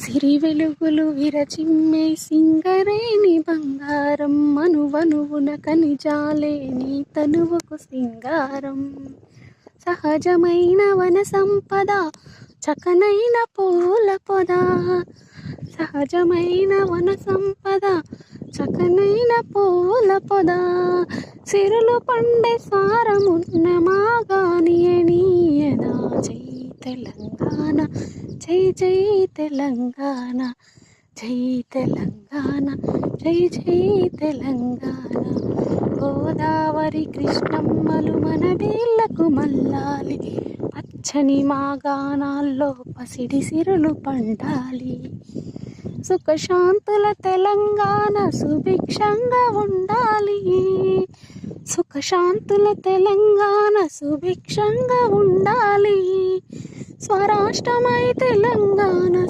సిరి వెలుగులు విరచిమ్మే సింగరేణి బంగారం, మనువనువున కనిజాలే నీ తనువుకు సింగారం. సహజమైన వన సంపద, చకనైన పూల పొద, సహజమైన వన సంపద, చకనైన పూల పొద, సిరులు పండే సారమున్న మాగానియనీయదా. జై తెలంగాణ, జై జై తెలంగాణ, జై తెలంగాణ, జై జై తెలంగాణ. గోదావరి కృష్ణమ్మలు మన వేళ్లకు మల్లాలి, పచ్చని మాగాణాల్లో పసిడి సిరులు పండాలి. సుఖశాంతుల తెలంగాణ సుభిక్షంగా ఉండాలి, సుఖశాంతుల తెలంగాణ సుభిక్షంగా ఉండాలి. స్వరాష్ట్రమై తెలంగాణ